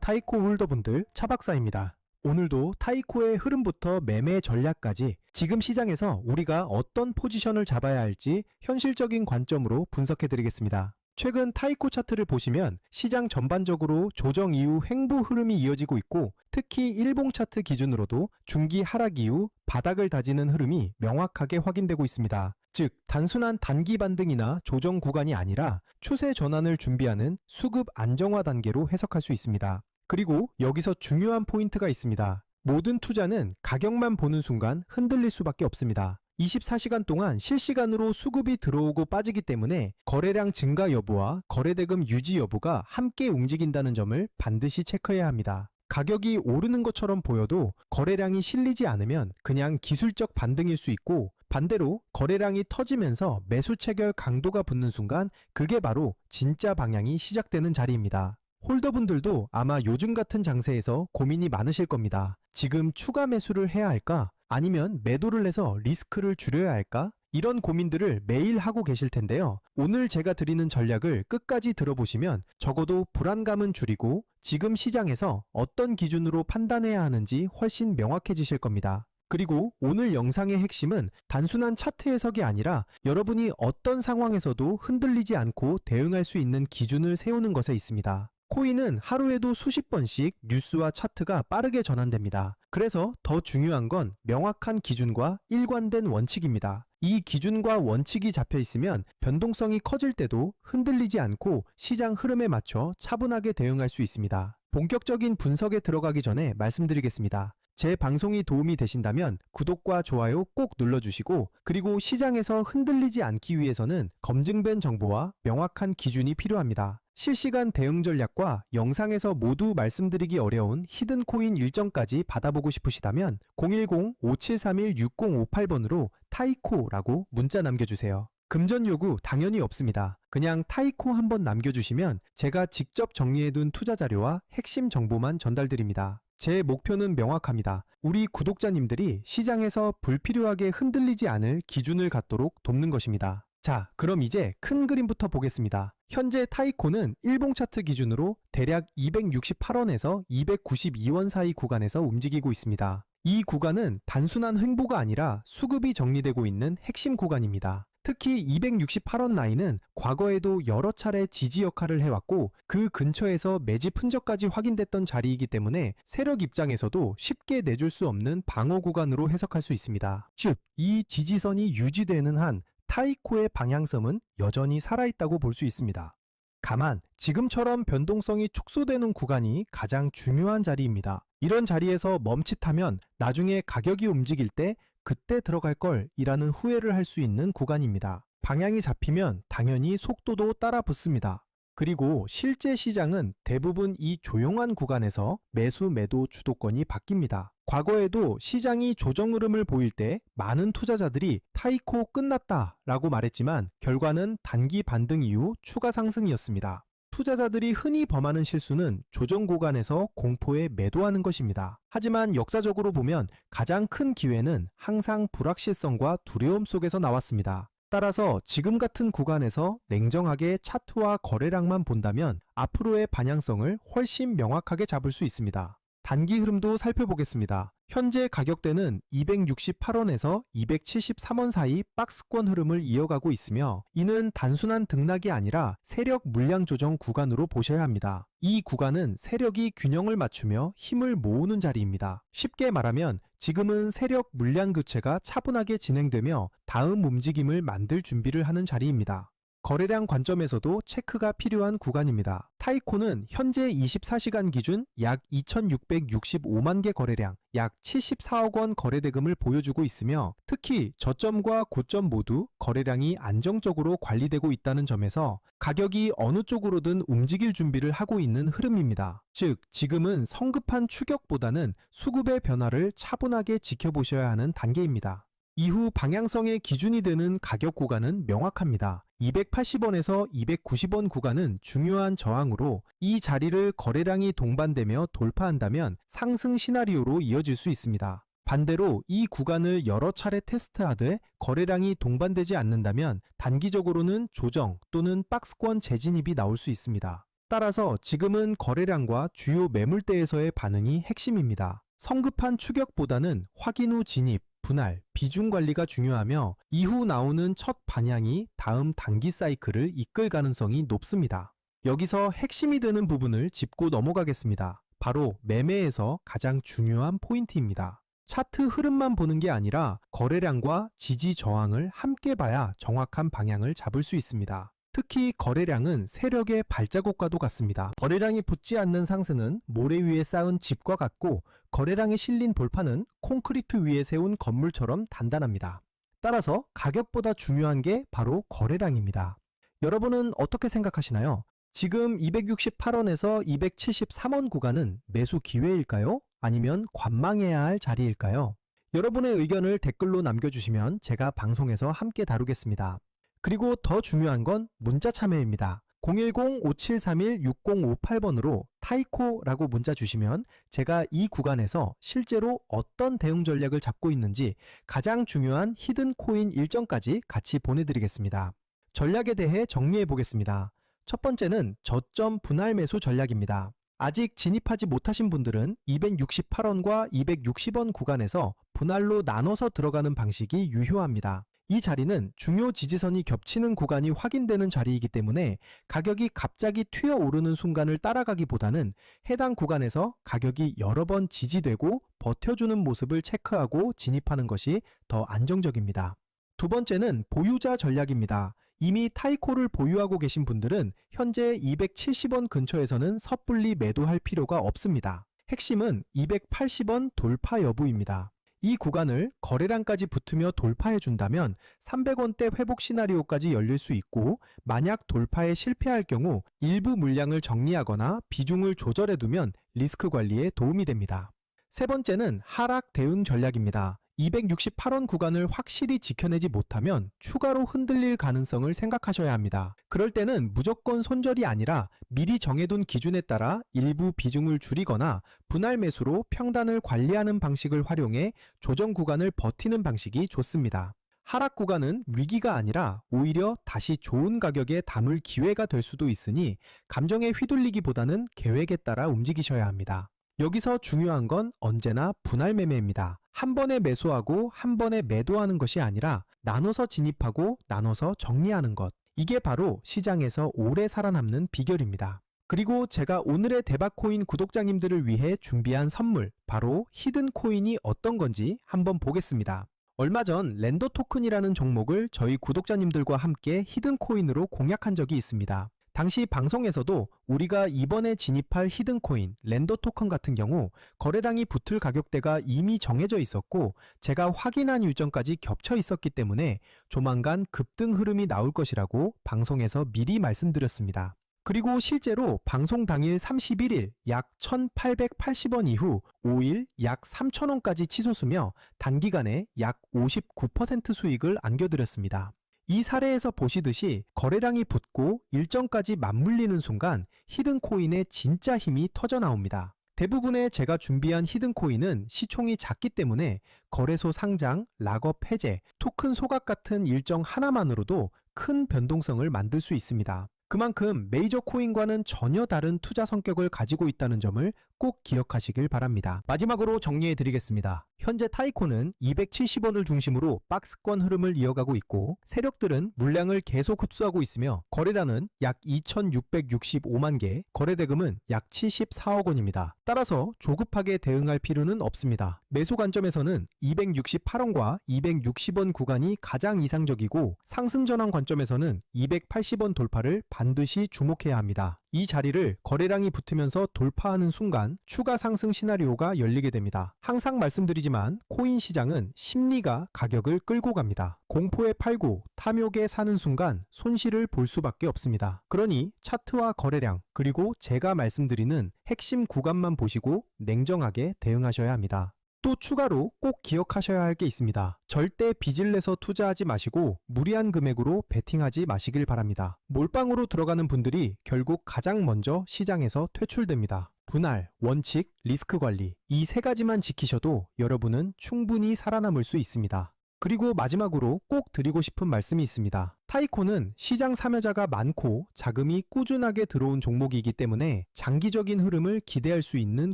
타이코 홀더분들 차박사입니다. 오늘도 타이코의 흐름부터 매매 전략까지 지금 시장에서 우리가 어떤 포지션을 잡아야 할지 현실적인 관점으로 분석해 드리겠습니다. 최근 타이코 차트를 보시면 시장 전반적으로 조정 이후 횡보 흐름이 이어지고 있고, 특히 일봉 차트 기준으로도 중기 하락 이후 바닥을 다지는 흐름이 명확하게 확인되고 있습니다. 즉, 단순한 단기 반등이나 조정 구간이 아니라 추세 전환을 준비하는 수급 안정화 단계로 해석할 수 있습니다. 그리고 여기서 중요한 포인트가 있습니다. 모든 투자는 가격만 보는 순간 흔들릴 수밖에 없습니다. 24시간 동안 실시간으로 수급이 들어오고 빠지기 때문에 거래량 증가 여부와 거래대금 유지 여부가 함께 움직인다는 점을 반드시 체크해야 합니다. 가격이 오르는 것처럼 보여도 거래량이 실리지 않으면 그냥 기술적 반등일 수 있고, 반대로 거래량이 터지면서 매수 체결 강도가 붙는 순간 그게 바로 진짜 방향이 시작되는 자리입니다. 홀더분들도 아마 요즘 같은 장세에서 고민이 많으실 겁니다. 지금 추가 매수를 해야 할까? 아니면 매도를 해서 리스크를 줄여야 할까? 이런 고민들을 매일 하고 계실 텐데요. 오늘 제가 드리는 전략을 끝까지 들어보시면 적어도 불안감은 줄이고 지금 시장에서 어떤 기준으로 판단해야 하는지 훨씬 명확해지실 겁니다. 그리고 오늘 영상의 핵심은 단순한 차트 해석이 아니라 여러분이 어떤 상황에서도 흔들리지 않고 대응할 수 있는 기준을 세우는 것에 있습니다. 코인은 하루에도 수십 번씩 뉴스와 차트가 빠르게 전환됩니다. 그래서 더 중요한 건 명확한 기준과 일관된 원칙입니다. 이 기준과 원칙이 잡혀 있으면 변동성이 커질 때도 흔들리지 않고 시장 흐름에 맞춰 차분하게 대응할 수 있습니다. 본격적인 분석에 들어가기 전에 말씀드리겠습니다. 제 방송이 도움이 되신다면 구독과 좋아요 꼭 눌러주시고, 그리고 시장에서 흔들리지 않기 위해서는 검증된 정보와 명확한 기준이 필요합니다. 실시간 대응 전략과 영상에서 모두 말씀드리기 어려운 히든 코인 일정까지 받아보고 싶으시다면 010-5731-6058번으로 타이코라고 문자 남겨주세요. 금전 요구 당연히 없습니다. 그냥 타이코 한번 남겨주시면 제가 직접 정리해둔 투자 자료와 핵심 정보만 전달드립니다. 제 목표는 명확합니다. 우리 구독자님들이 시장에서 불필요하게 흔들리지 않을 기준을 갖도록 돕는 것입니다. 자, 그럼 이제 큰 그림부터 보겠습니다. 현재 타이코는 일봉 차트 기준으로 대략 268원에서 292원 사이 구간에서 움직이고 있습니다. 이 구간은 단순한 횡보가 아니라 수급이 정리되고 있는 핵심 구간입니다. 특히 268원 라인은 과거에도 여러 차례 지지 역할을 해왔고, 그 근처에서 매집 흔적까지 확인됐던 자리이기 때문에 세력 입장에서도 쉽게 내줄 수 없는 방어 구간으로 해석할 수 있습니다. 즉, 이 지지선이 유지되는 한 타이코의 방향성은 여전히 살아있다고 볼 수 있습니다. 다만 지금처럼 변동성이 축소되는 구간이 가장 중요한 자리입니다. 이런 자리에서 멈칫하면 나중에 가격이 움직일 때 그때 들어갈 걸 이라는 후회를 할 수 있는 구간입니다. 방향이 잡히면 당연히 속도도 따라 붙습니다. 그리고 실제 시장은 대부분 이 조용한 구간에서 매수 매도 주도권이 바뀝니다. 과거에도 시장이 조정 흐름을 보일 때 많은 투자자들이 타이코 끝났다 라고 말했지만 결과는 단기 반등 이후 추가 상승이었습니다. 투자자들이 흔히 범하는 실수는 조정 구간에서 공포에 매도하는 것입니다. 하지만 역사적으로 보면 가장 큰 기회는 항상 불확실성과 두려움 속에서 나왔습니다. 따라서 지금 같은 구간에서 냉정하게 차트와 거래량만 본다면 앞으로의 방향성을 훨씬 명확하게 잡을 수 있습니다. 단기 흐름도 살펴보겠습니다. 현재 가격대는 268원에서 273원 사이 박스권 흐름을 이어가고 있으며, 이는 단순한 등락이 아니라 세력 물량 조정 구간으로 보셔야 합니다. 이 구간은 세력이 균형을 맞추며 힘을 모으는 자리입니다. 쉽게 말하면 지금은 세력 물량 교체가 차분하게 진행되며 다음 움직임을 만들 준비를 하는 자리입니다. 거래량 관점에서도 체크가 필요한 구간입니다. 타이코는 현재 24시간 기준 약 2665만 개 거래량, 약 74억 원 거래대금을 보여주고 있으며, 특히 저점과 고점 모두 거래량이 안정적으로 관리되고 있다는 점에서 가격이 어느 쪽으로든 움직일 준비를 하고 있는 흐름입니다. 즉, 지금은 성급한 추격보다는 수급의 변화를 차분하게 지켜보셔야 하는 단계입니다. 이후 방향성의 기준이 되는 가격 구간은 명확합니다. 280원에서 290원 구간은 중요한 저항으로 이 자리를 거래량이 동반되며 돌파한다면 상승 시나리오로 이어질 수 있습니다. 반대로 이 구간을 여러 차례 테스트하되 거래량이 동반되지 않는다면 단기적으로는 조정 또는 박스권 재진입이 나올 수 있습니다. 따라서 지금은 거래량과 주요 매물대에서의 반응이 핵심입니다. 성급한 추격보다는 확인 후 진입, 분할, 비중 관리가 중요하며 이후 나오는 첫 반향이 다음 단기 사이클을 이끌 가능성이 높습니다. 여기서 핵심이 되는 부분을 짚고 넘어가겠습니다. 바로 매매에서 가장 중요한 포인트입니다. 차트 흐름만 보는 게 아니라 거래량과 지지 저항을 함께 봐야 정확한 방향을 잡을 수 있습니다. 특히 거래량은 세력의 발자국과도 같습니다. 거래량이 붙지 않는 상승은 모래 위에 쌓은 집과 같고, 거래량이 실린 돌파는 콘크리트 위에 세운 건물처럼 단단합니다. 따라서 가격보다 중요한 게 바로 거래량입니다. 여러분은 어떻게 생각하시나요? 지금 268원에서 273원 구간은 매수 기회일까요? 아니면 관망해야 할 자리일까요? 여러분의 의견을 댓글로 남겨주시면 제가 방송에서 함께 다루겠습니다. 그리고 더 중요한 건 문자 참여입니다. 010-5731-6058번으로 타이코라고 문자 주시면 제가 이 구간에서 실제로 어떤 대응 전략을 잡고 있는지 가장 중요한 히든 코인 일정까지 같이 보내드리겠습니다. 전략에 대해 정리해 보겠습니다. 첫 번째는 저점 분할 매수 전략입니다. 아직 진입하지 못하신 분들은 268원과 260원 구간에서 분할로 나눠서 들어가는 방식이 유효합니다. 이 자리는 중요 지지선이 겹치는 구간이 확인되는 자리이기 때문에 가격이 갑자기 튀어오르는 순간을 따라가기보다는 해당 구간에서 가격이 여러 번 지지되고 버텨주는 모습을 체크하고 진입하는 것이 더 안정적입니다. 두 번째는 보유자 전략입니다. 이미 타이코를 보유하고 계신 분들은 현재 270원 근처에서는 섣불리 매도할 필요가 없습니다. 핵심은 280원 돌파 여부입니다. 이 구간을 거래량까지 붙으며 돌파해 준다면 300원대 회복 시나리오까지 열릴 수 있고, 만약 돌파에 실패할 경우 일부 물량을 정리하거나 비중을 조절해 두면 리스크 관리에 도움이 됩니다. 세 번째는 하락 대응 전략입니다. 268원 구간을 확실히 지켜내지 못하면 추가로 흔들릴 가능성을 생각하셔야 합니다. 그럴 때는 무조건 손절이 아니라 미리 정해둔 기준에 따라 일부 비중을 줄이거나 분할 매수로 평단을 관리하는 방식을 활용해 조정 구간을 버티는 방식이 좋습니다. 하락 구간은 위기가 아니라 오히려 다시 좋은 가격에 담을 기회가 될 수도 있으니 감정에 휘둘리기보다는 계획에 따라 움직이셔야 합니다. 여기서 중요한 건 언제나 분할 매매입니다. 한 번에 매수하고 한 번에 매도하는 것이 아니라 나눠서 진입하고 나눠서 정리하는 것. 이게 바로 시장에서 오래 살아남는 비결입니다. 그리고 제가 오늘의 대박코인 구독자님들을 위해 준비한 선물, 바로 히든 코인이 어떤 건지 한번 보겠습니다. 얼마 전 랜더 토큰이라는 종목을 저희 구독자님들과 함께 히든 코인으로 공략한 적이 있습니다. 당시 방송에서도 우리가 이번에 진입할 히든 코인, 랜더 토큰 같은 경우 거래량이 붙을 가격대가 이미 정해져 있었고, 제가 확인한 일정까지 겹쳐 있었기 때문에 조만간 급등 흐름이 나올 것이라고 방송에서 미리 말씀드렸습니다. 그리고 실제로 방송 당일 31일 약 1,880원 이후 5일 약 3,000원까지 치솟으며 단기간에 약 59% 수익을 안겨드렸습니다. 이 사례에서 보시듯이 거래량이 붙고 일정까지 맞물리는 순간 히든 코인의 진짜 힘이 터져 나옵니다. 대부분의 제가 준비한 히든 코인은 시총이 작기 때문에 거래소 상장, 락업 해제, 토큰 소각 같은 일정 하나만으로도 큰 변동성을 만들 수 있습니다. 그만큼 메이저 코인과는 전혀 다른 투자 성격을 가지고 있다는 점을 꼭 기억하시길 바랍니다. 마지막으로 정리해 드리겠습니다. 현재 타이코는 270원을 중심으로 박스권 흐름을 이어가고 있고, 세력들은 물량을 계속 흡수하고 있으며 거래량은 약 2,665만 개, 거래대금은 약 74억 원입니다. 따라서 조급하게 대응할 필요는 없습니다. 매수 관점에서는 268원과 260원 구간이 가장 이상적이고, 상승 전환 관점에서는 280원 돌파를 반드시 주목해야 합니다. 이 자리를 거래량이 붙으면서 돌파하는 순간 추가 상승 시나리오가 열리게 됩니다. 항상 말씀드리지만 코인 시장은 심리가 가격을 끌고 갑니다. 공포에 팔고 탐욕에 사는 순간 손실을 볼 수밖에 없습니다. 그러니 차트와 거래량, 그리고 제가 말씀드리는 핵심 구간만 보시고 냉정하게 대응하셔야 합니다. 또 추가로 꼭 기억하셔야 할 게 있습니다. 절대 빚을 내서 투자하지 마시고 무리한 금액으로 베팅하지 마시길 바랍니다. 몰빵으로 들어가는 분들이 결국 가장 먼저 시장에서 퇴출됩니다. 분할, 원칙, 리스크 관리, 이 세 가지만 지키셔도 여러분은 충분히 살아남을 수 있습니다. 그리고 마지막으로 꼭 드리고 싶은 말씀이 있습니다. 타이코는 시장 참여자가 많고 자금이 꾸준하게 들어온 종목이기 때문에 장기적인 흐름을 기대할 수 있는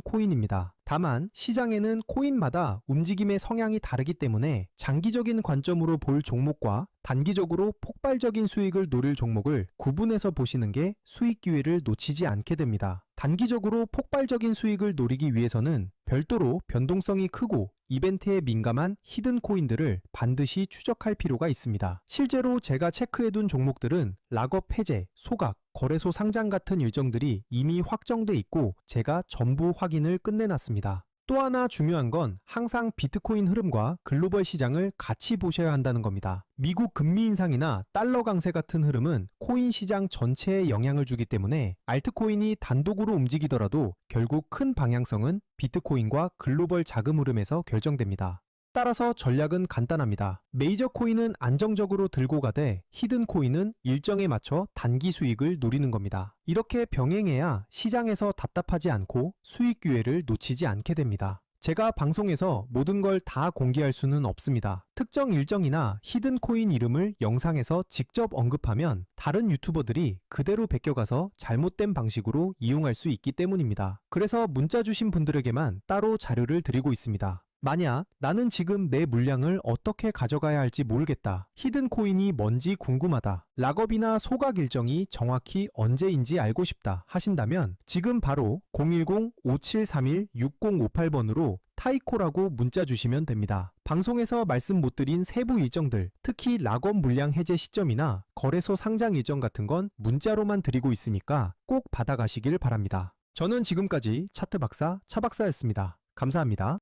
코인입니다. 다만 시장에는 코인마다 움직임의 성향이 다르기 때문에 장기적인 관점으로 볼 종목과 단기적으로 폭발적인 수익을 노릴 종목을 구분해서 보시는 게 수익 기회를 놓치지 않게 됩니다. 단기적으로 폭발적인 수익을 노리기 위해서는 별도로 변동성이 크고 이벤트에 민감한 히든 코인들을 반드시 추적할 필요가 있습니다. 실제로 제가 체크해둔 종목들은 락업 해제, 소각, 거래소 상장 같은 일정들이 이미 확정돼 있고 제가 전부 확인을 끝내놨습니다. 또 하나 중요한 건 항상 비트코인 흐름과 글로벌 시장을 같이 보셔야 한다는 겁니다. 미국 금리 인상이나 달러 강세 같은 흐름은 코인 시장 전체에 영향을 주기 때문에 알트코인이 단독으로 움직이더라도 결국 큰 방향성은 비트코인과 글로벌 자금 흐름에서 결정됩니다. 따라서 전략은 간단합니다. 메이저 코인은 안정적으로 들고 가되 히든 코인은 일정에 맞춰 단기 수익을 노리는 겁니다. 이렇게 병행해야 시장에서 답답하지 않고 수익 기회를 놓치지 않게 됩니다. 제가 방송에서 모든 걸 다 공개할 수는 없습니다. 특정 일정이나 히든 코인 이름을 영상에서 직접 언급하면 다른 유튜버들이 그대로 베껴가서 잘못된 방식으로 이용할 수 있기 때문입니다. 그래서 문자 주신 분들에게만 따로 자료를 드리고 있습니다. 만약 나는 지금 내 물량을 어떻게 가져가야 할지 모르겠다. 히든 코인이 뭔지 궁금하다. 락업이나 소각 일정이 정확히 언제인지 알고 싶다 하신다면 지금 바로 010-5731-6058번으로 타이코라고 문자 주시면 됩니다. 방송에서 말씀 못 드린 세부 일정들, 특히 락업 물량 해제 시점이나 거래소 상장 일정 같은 건 문자로만 드리고 있으니까 꼭 받아가시길 바랍니다. 저는 지금까지 차트 박사 차박사였습니다. 감사합니다.